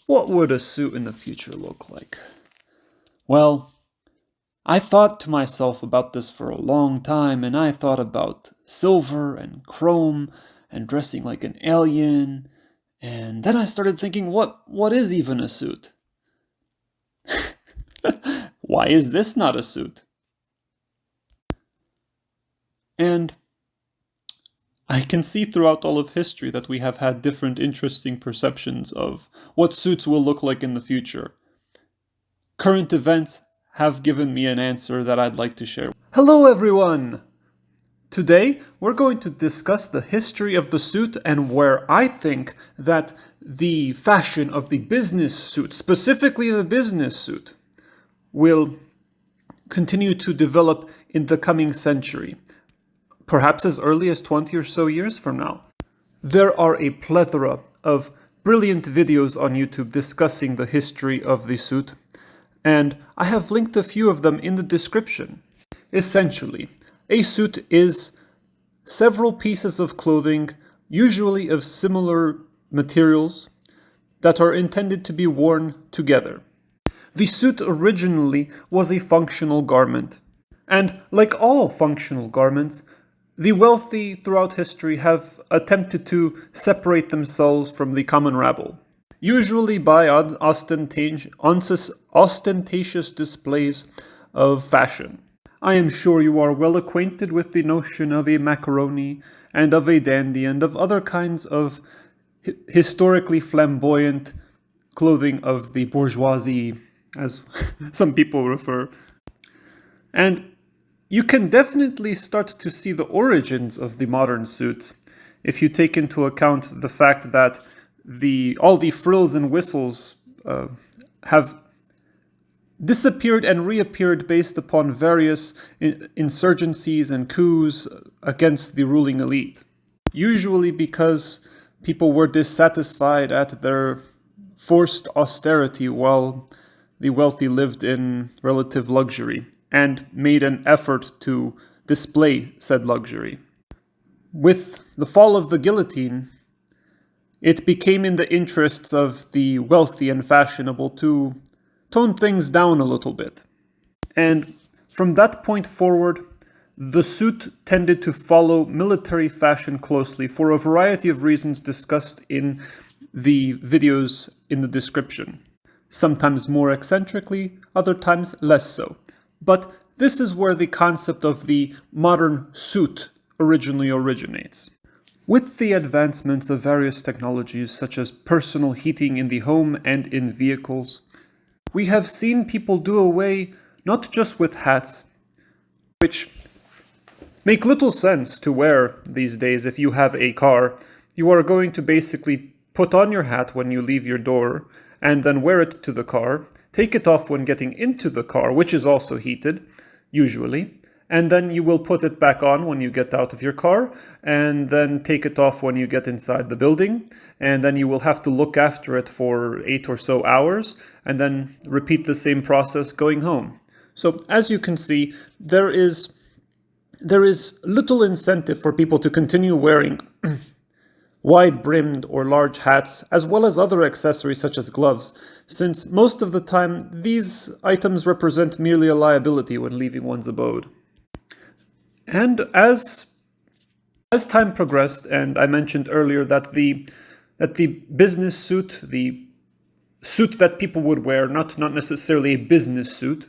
What would a suit in the future look like? Well, I thought to myself about this for a long time, and I thought about silver and chrome and dressing like an alien, and then I started thinking, what is even a suit? Why is this not a suit? And I can see throughout all of history that we have had different interesting perceptions of what suits will look like in the future. Current events have given me an answer that I'd like to share. Hello everyone! Today we're going to discuss the history of the suit and where I think that the fashion of the business suit, specifically the business suit, will continue to develop in the coming century, perhaps as early as 20 or so years from now. There are a plethora of brilliant videos on YouTube discussing the history of the suit, and I have linked a few of them in the description. Essentially, a suit is several pieces of clothing, usually of similar materials, that are intended to be worn together. The suit originally was a functional garment, and like all functional garments, the wealthy throughout history have attempted to separate themselves from the common rabble, usually by ostentatious displays of fashion. I am sure you are well acquainted with the notion of a macaroni and of a dandy and of other kinds of historically flamboyant clothing of the bourgeoisie, as some people refer. And you can definitely start to see the origins of the modern suits if you take into account the fact that all the frills and whistles have disappeared and reappeared based upon various insurgencies and coups against the ruling elite. Usually because people were dissatisfied at their forced austerity while the wealthy lived in relative luxury and made an effort to display said luxury. With the fall of the guillotine, it became in the interests of the wealthy and fashionable to tone things down a little bit. And from that point forward, the suit tended to follow military fashion closely for a variety of reasons discussed in the videos in the description. Sometimes more eccentrically, other times less so. But this is where the concept of the modern suit originally originates. With the advancements of various technologies such as personal heating in the home and in vehicles, we have seen people do away not just with hats, which make little sense to wear these days. If you have a car, you are going to basically put on your hat when you leave your door and then wear it to the car, take it off when getting into the car, which is also heated, usually, and then you will put it back on when you get out of your car, and then take it off when you get inside the building, and then you will have to look after it for 8 or so hours, and then repeat the same process going home. So, as you can see, there is little incentive for people to continue wearing wide-brimmed or large hats, as well as other accessories such as gloves, since most of the time these items represent merely a liability when leaving one's abode. And as time progressed, and I mentioned earlier that the business suit, the suit that people would wear, not necessarily a business suit,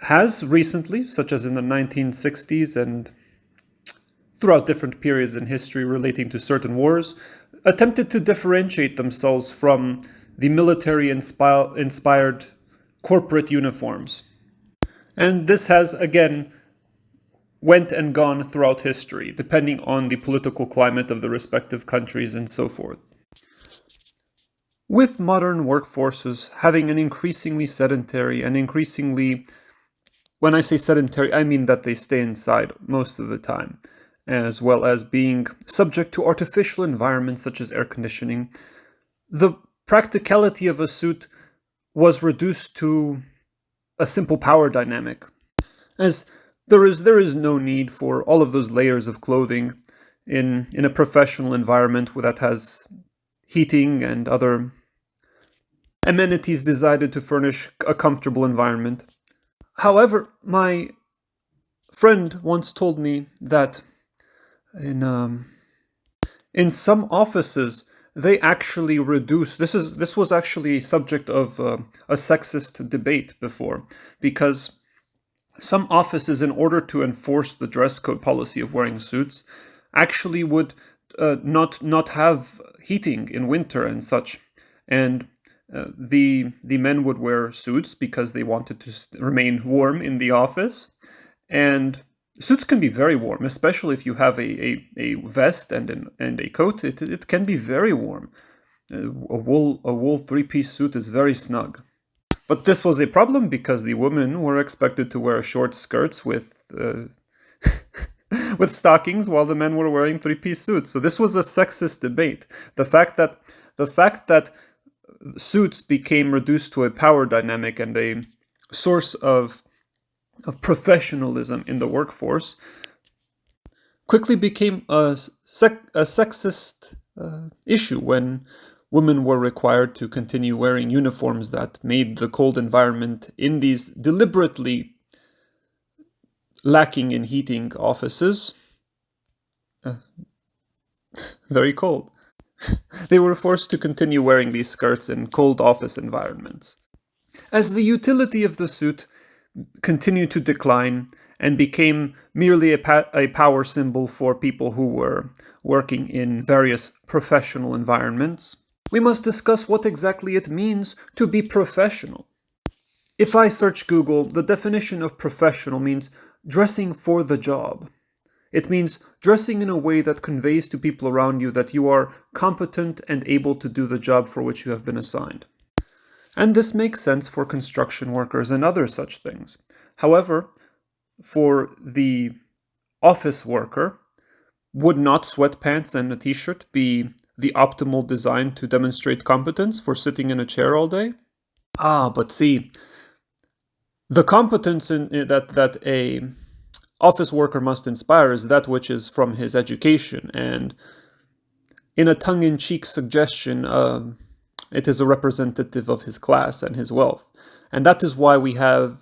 has recently, such as in the 1960s and throughout different periods in history relating to certain wars, attempted to differentiate themselves from the military-inspired corporate uniforms. And this has, again, went and gone throughout history, depending on the political climate of the respective countries and so forth. With modern workforces having an increasingly sedentary and increasingly, when I say sedentary, I mean that they stay inside most of the time, as well as being subject to artificial environments such as air conditioning, the practicality of a suit was reduced to a simple power dynamic, as there is no need for all of those layers of clothing in a professional environment that has heating and other amenities designed to furnish a comfortable environment. However, my friend once told me that in some offices they actually reduce. This was actually a subject of a sexist debate before, because some offices, in order to enforce the dress code policy of wearing suits, actually would not have heating in winter and such, and the men would wear suits because they wanted to remain warm in the office, and suits can be very warm, especially if you have a vest and a coat. It can be very warm. A wool three-piece suit is very snug. But this was a problem because the women were expected to wear short skirts with with stockings, while the men were wearing three-piece suits. So this was a sexist debate. The fact that suits became reduced to a power dynamic and a source of professionalism in the workforce quickly became a sexist issue when women were required to continue wearing uniforms that made the cold environment in these deliberately lacking in heating offices very cold. They were forced to continue wearing these skirts in cold office environments. As the utility of the suit continued to decline and became merely a power symbol for people who were working in various professional environments, we must discuss what exactly it means to be professional. If I search Google, the definition of professional means dressing for the job. It means dressing in a way that conveys to people around you that you are competent and able to do the job for which you have been assigned. And this makes sense for construction workers and other such things. However, for the office worker, would not sweatpants and a t-shirt be the optimal design to demonstrate competence for sitting in a chair all day? But see, the competence that a office worker must inspire is that which is from his education, and in a tongue-in-cheek suggestion, it is a representative of his class and his wealth. And that is why we have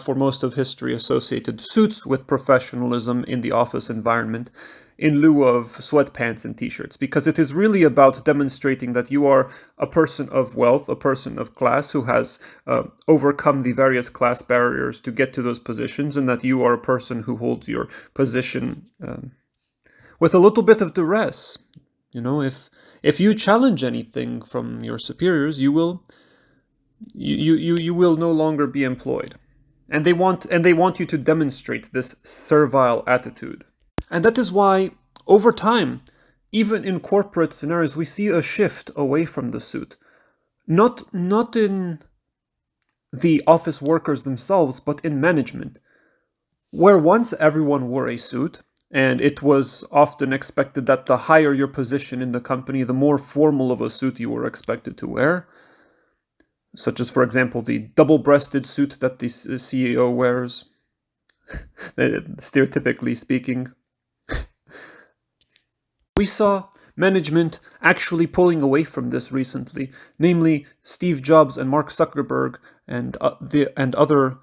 for most of history associated suits with professionalism in the office environment in lieu of sweatpants and t-shirts, because it is really about demonstrating that you are a person of wealth, a person of class who has overcome the various class barriers to get to those positions, and that you are a person who holds your position with a little bit of duress. You know, if you challenge anything from your superiors, you will no longer be employed. And they want you to demonstrate this servile attitude. And that is why, over time, even in corporate scenarios, we see a shift away from the suit. Not in the office workers themselves, but in management, where once everyone wore a suit, and it was often expected that the higher your position in the company, the more formal of a suit you were expected to wear, such as, for example, the double-breasted suit that the CEO wears, stereotypically speaking. We saw management actually pulling away from this recently, namely Steve Jobs and Mark Zuckerberg and other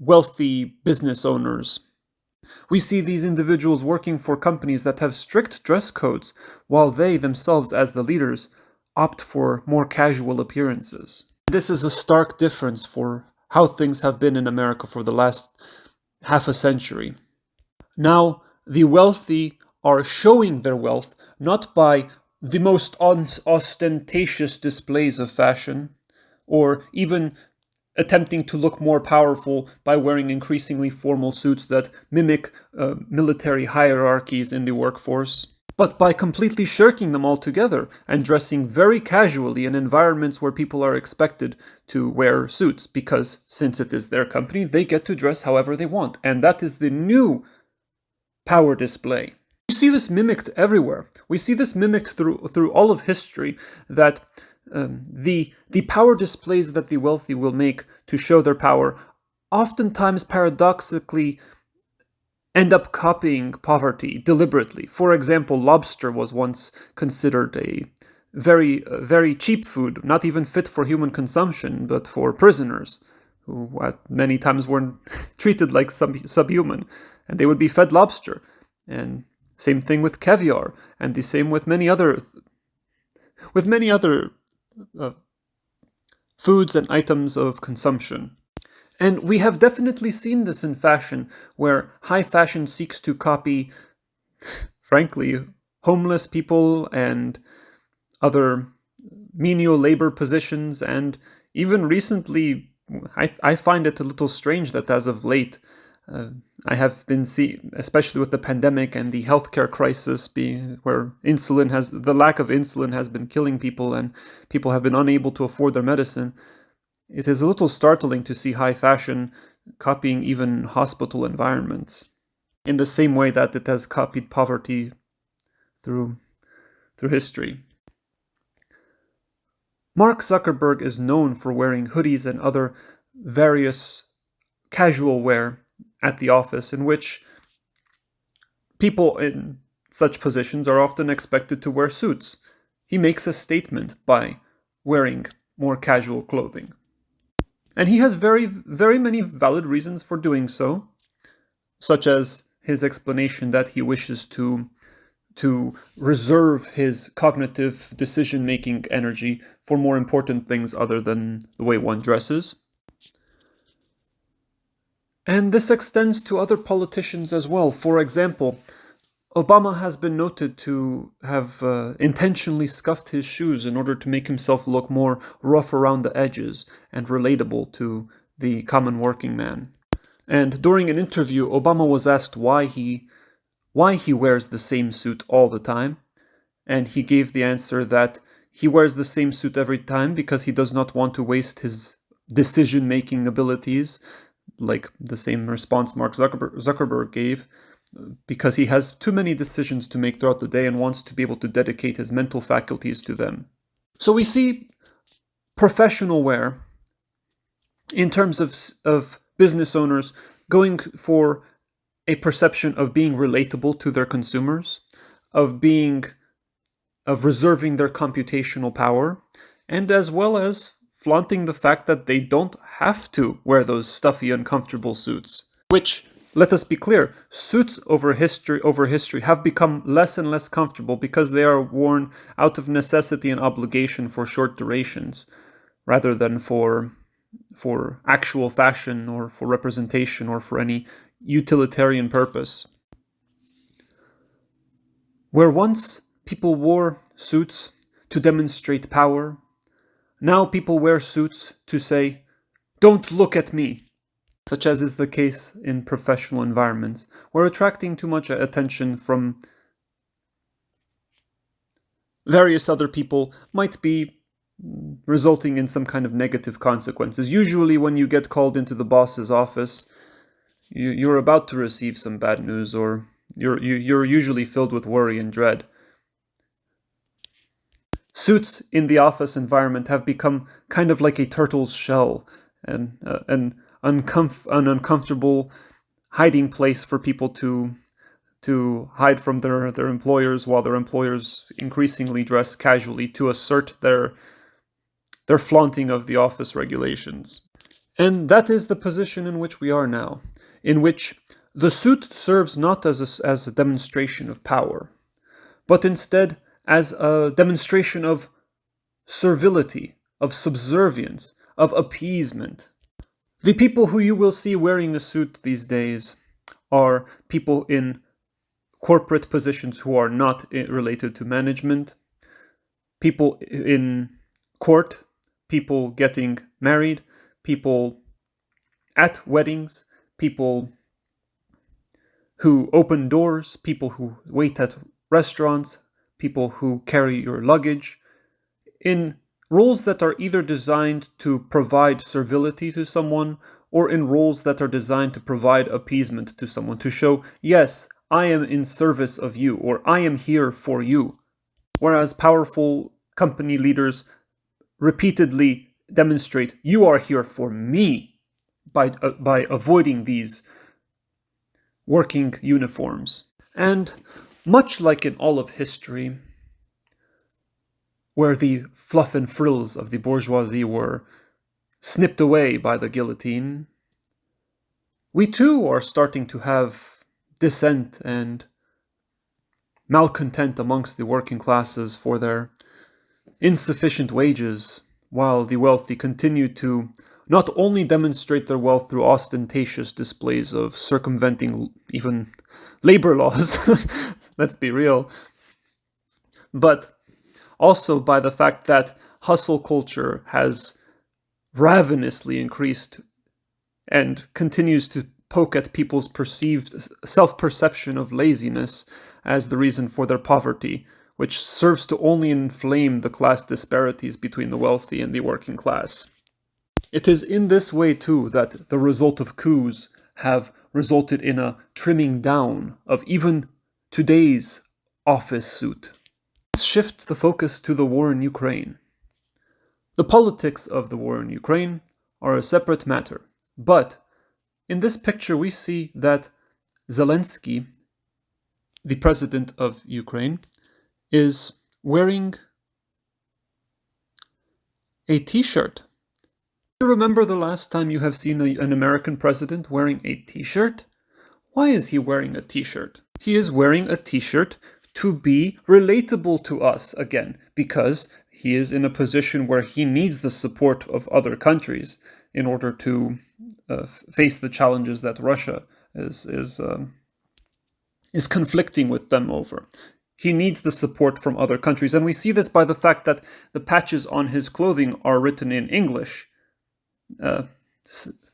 wealthy business owners. We see these individuals working for companies that have strict dress codes, while they themselves, as the leaders, opt for more casual appearances. This is a stark difference for how things have been in America for the last half a century. Now, the wealthy are showing their wealth not by the most ostentatious displays of fashion, or even attempting to look more powerful by wearing increasingly formal suits that mimic military hierarchies in the workforce, but by completely shirking them altogether and dressing very casually in environments where people are expected to wear suits, because since it is their company, they get to dress however they want. And that is the new power display. We see this mimicked everywhere. We see this mimicked through all of history, that the power displays that the wealthy will make to show their power oftentimes paradoxically end up copying poverty deliberately. For example, lobster was once considered very cheap food, not even fit for human consumption, but for prisoners, who at many times were treated like subhuman, and they would be fed lobster. And same thing with caviar, and the same with many other uh, foods and items of consumption. And we have definitely seen this in fashion, where high fashion seeks to copy, frankly, homeless people and other menial labor positions. And even recently, I find it a little strange that as of late, I have been seeing, especially with the pandemic and the healthcare crisis, being where the lack of insulin has been killing people, and people have been unable to afford their medicine. It is a little startling to see high fashion copying even hospital environments, in the same way that it has copied poverty through history. Mark Zuckerberg is known for wearing hoodies and other various casual wear at the office, in which people in such positions are often expected to wear suits. He makes a statement by wearing more casual clothing. And he has very many valid reasons for doing so, such as his explanation that he wishes to reserve his cognitive decision-making energy for more important things other than the way one dresses. And this extends to other politicians as well. For example, Obama has been noted to have intentionally scuffed his shoes in order to make himself look more rough around the edges and relatable to the common working man. And during an interview, Obama was asked why he wears the same suit all the time, and he gave the answer that he wears the same suit every time because he does not want to waste his decision-making abilities, like the same response Mark Zuckerberg gave, because he has too many decisions to make throughout the day and wants to be able to dedicate his mental faculties to them. So we see professional wear in terms of business owners going for a perception of being relatable to their consumers, of reserving their computational power, and as well as flaunting the fact that they don't have to wear those stuffy, uncomfortable suits. Which, let us be clear, suits over history have become less and less comfortable because they are worn out of necessity and obligation for short durations, rather than for actual fashion or for representation or for any utilitarian purpose. Where once people wore suits to demonstrate power, now people wear suits to say, "Don't look at me," such as is the case in professional environments, where attracting too much attention from various other people might be resulting in some kind of negative consequences. Usually when you get called into the boss's office, you're about to receive some bad news, or you're usually filled with worry and dread. Suits in the office environment have become kind of like a turtle's shell, and an uncomfortable hiding place for people to hide from their employers, while their employers increasingly dress casually to assert their flaunting of the office regulations. And that is the position in which we are now, in which the suit serves not as a demonstration of power, but instead as a demonstration of servility, of subservience, of appeasement. The people who you will see wearing a suit these days are people in corporate positions who are not related to management, people in court, people getting married, people at weddings, people who open doors, people who wait at restaurants, people who carry your luggage, in roles that are either designed to provide servility to someone, or in roles that are designed to provide appeasement to someone, to show, yes, I am in service of you, or I am here for you. Whereas powerful company leaders repeatedly demonstrate, you are here for me, by avoiding these working uniforms. And much like in all of history, where the fluff and frills of the bourgeoisie were snipped away by the guillotine, we too are starting to have dissent and malcontent amongst the working classes for their insufficient wages, while the wealthy continue to not only demonstrate their wealth through ostentatious displays of circumventing even labor laws, let's be real, but also by the fact that hustle culture has ravenously increased and continues to poke at people's perceived self-perception of laziness as the reason for their poverty, which serves to only inflame the class disparities between the wealthy and the working class. It is in this way, too, that the result of coups have resulted in a trimming down of even today's office suit. Let's shift the focus to the war in Ukraine. The politics of the war in Ukraine are a separate matter, but in this picture we see that Zelensky, the president of Ukraine, is wearing a t-shirt. Do you remember the last time you have seen an American president wearing a t-shirt? Why is he wearing a t-shirt? He is wearing a t-shirt to be relatable to us again, because he is in a position where he needs the support of other countries in order to face the challenges that Russia is conflicting with them over. He needs the support from other countries, and we see this by the fact that the patches on his clothing are written in English,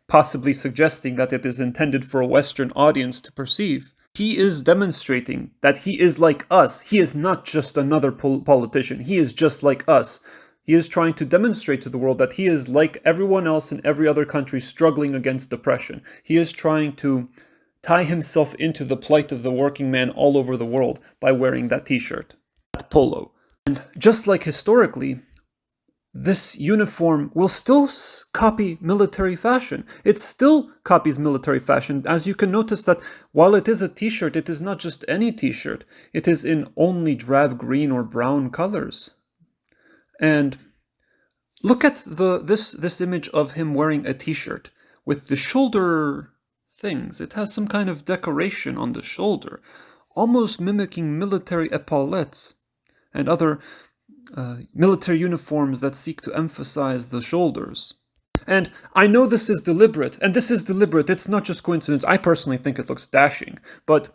possibly suggesting that it is intended for a Western audience to perceive. He is demonstrating that he is like us. He is not just another politician. He is just like us. He is trying to demonstrate to the world that he is like everyone else in every other country struggling against oppression. He is trying to tie himself into the plight of the working man all over the world by wearing that t-shirt, that polo. And just like historically, this uniform will still copy military fashion. It still copies military fashion, as you can notice that while it is a t-shirt, it is not just any t-shirt. It is in only drab green or brown colors. And look at this image of him wearing a t-shirt with the shoulder things. It has some kind of decoration on the shoulder, almost mimicking military epaulettes and other military uniforms that seek to emphasize the shoulders. And I know this is deliberate, and this is deliberate. It's not just coincidence. I personally think it looks dashing, but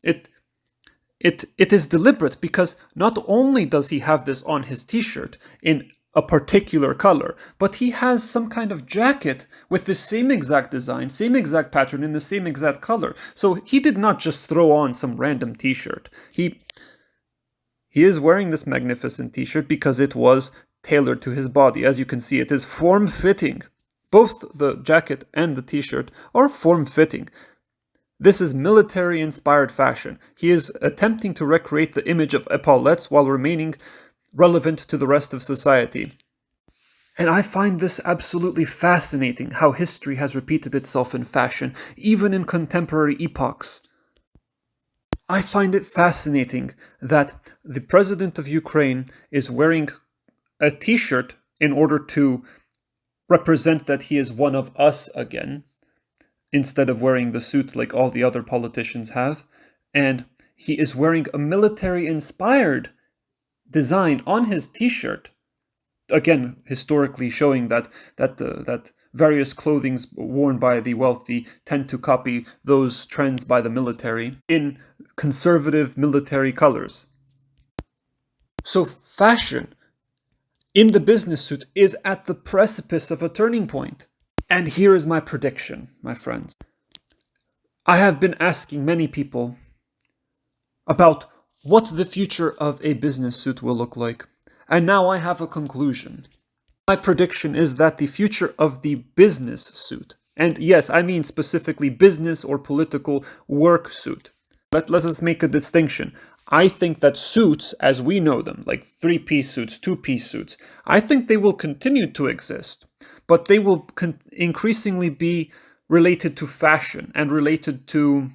it is deliberate because not only does he have this on his t-shirt in a particular color, but he has some kind of jacket with the same exact design, same exact pattern, in the same exact color. So he did not just throw on some random t-shirt. He is wearing this magnificent t-shirt because it was tailored to his body. As you can see, it is form-fitting. Both the jacket and the t-shirt are form-fitting. This is military-inspired fashion. He is attempting to recreate the image of epaulettes while remaining relevant to the rest of society. And I find this absolutely fascinating, how history has repeated itself in fashion, even in contemporary epochs. I find it fascinating that the president of Ukraine is wearing a t-shirt in order to represent that he is one of us again, instead of wearing the suit like all the other politicians have. And he is wearing a military-inspired design on his t-shirt, again historically showing that various clothings worn by the wealthy tend to copy those trends by the military in conservative military colors. So fashion in the business suit is at the precipice of a turning point. And here is my prediction, my friends. I have been asking many people about what the future of a business suit will look like. And now I have a conclusion. My prediction is that the future of the business suit, and yes, I mean specifically business or political work suit. Let us make a distinction. I think that suits, as we know them, like 3-piece suits, 2-piece suits, I think they will continue to exist, but they will increasingly be related to fashion and related to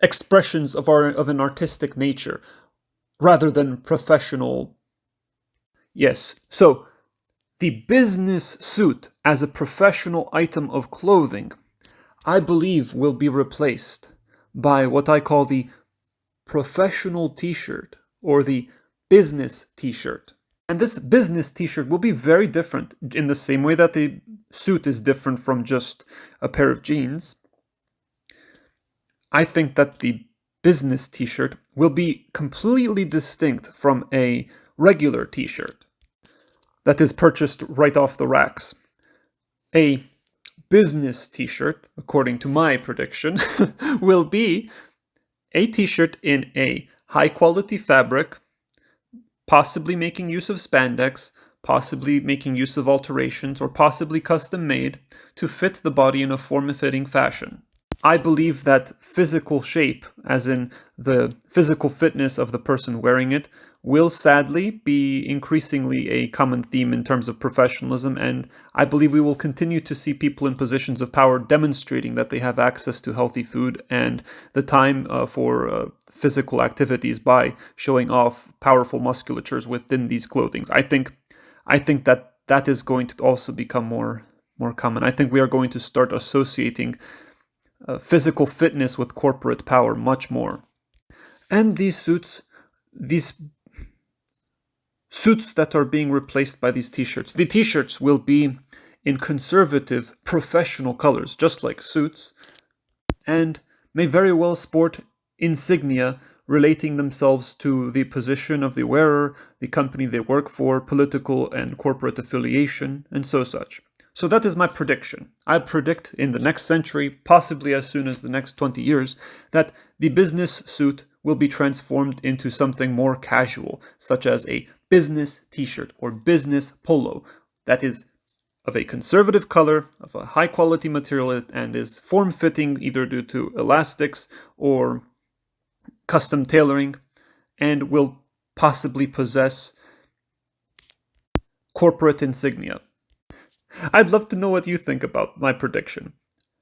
expressions of an artistic nature rather than professional Yes, so the business suit as a professional item of clothing, I believe, will be replaced by what I call the professional t-shirt or the business t-shirt. And this business t-shirt will be very different in the same way that the suit is different from just a pair of jeans. I think that the business t-shirt will be completely distinct from a regular t-shirt that is purchased right off the racks. A business t-shirt, according to my prediction, will be a t-shirt in a high quality fabric, possibly making use of spandex, possibly making use of alterations, or possibly custom made to fit the body in a form-fitting fashion. I believe that physical shape, as in the physical fitness of the person wearing it, will sadly be increasingly a common theme in terms of professionalism, and I believe we will continue to see people in positions of power demonstrating that they have access to healthy food and the time for physical activities by showing off powerful musculatures within these clothings. I think that is going to also become more common. I think we are going to start associating physical fitness with corporate power much more. And these suits that are being replaced by these t-shirts. The t-shirts will be in conservative, professional colors, just like suits, and may very well sport insignia relating themselves to the position of the wearer, the company they work for, political and corporate affiliation, and such. So that is my prediction. I predict in the next century, possibly as soon as the next 20 years, that the business suit will be transformed into something more casual, such as a business t-shirt or business polo that is of a conservative color, of a high quality material, and is form-fitting either due to elastics or custom tailoring, and will possibly possess corporate insignia. I'd love to know what you think about my prediction.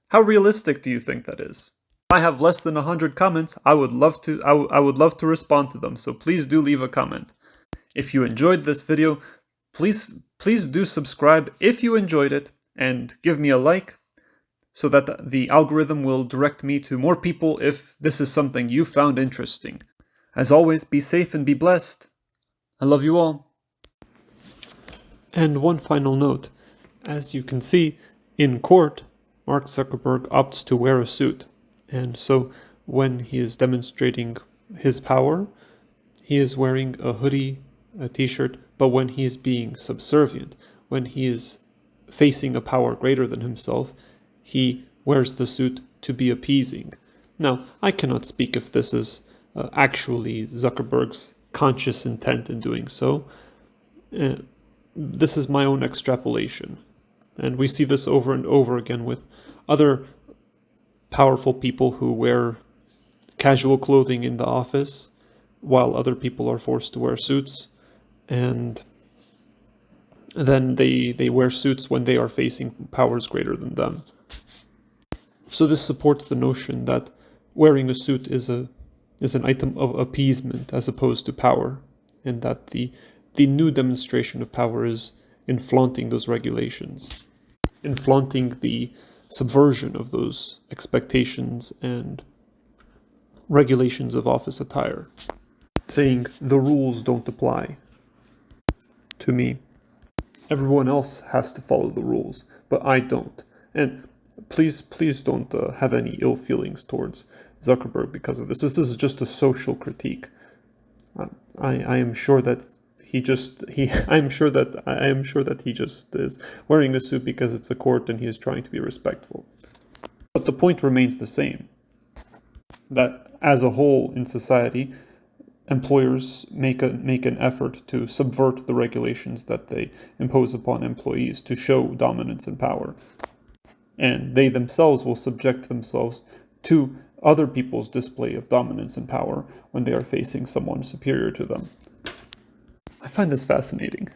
How realistic do you think that is? If I have less than 100 comments, I would love to respond to them, so please do leave a comment. If you enjoyed this video, please do subscribe if you enjoyed it, and give me a like so that the algorithm will direct me to more people if this is something you found interesting. As always, be safe and be blessed. I love you all. And one final note. As you can see, in court, Mark Zuckerberg opts to wear a suit. And so when he is demonstrating his power, he is wearing a hoodie, a t-shirt, but when he is being subservient, when he is facing a power greater than himself, he wears the suit to be appeasing. Now, I cannot speak if this is actually Zuckerberg's conscious intent in doing so. This is my own extrapolation. And we see this over and over again with other powerful people who wear casual clothing in the office, while other people are forced to wear suits. And then they wear suits when they are facing powers greater than them. So this supports the notion that wearing a suit is an item of appeasement as opposed to power, and that the new demonstration of power is in flaunting those regulations, in flaunting the subversion of those expectations and regulations of office attire, saying the rules don't apply to me. Everyone else has to follow the rules, but I don't. And please don't have any ill feelings towards Zuckerberg because of this. This is just a social critique. I am sure that I am sure that he just is wearing a suit because it's a court and he is trying to be respectful. But the point remains the same. That as a whole in society, employers make an effort to subvert the regulations that they impose upon employees to show dominance and power. And they themselves will subject themselves to other people's display of dominance and power when they are facing someone superior to them. I find this fascinating.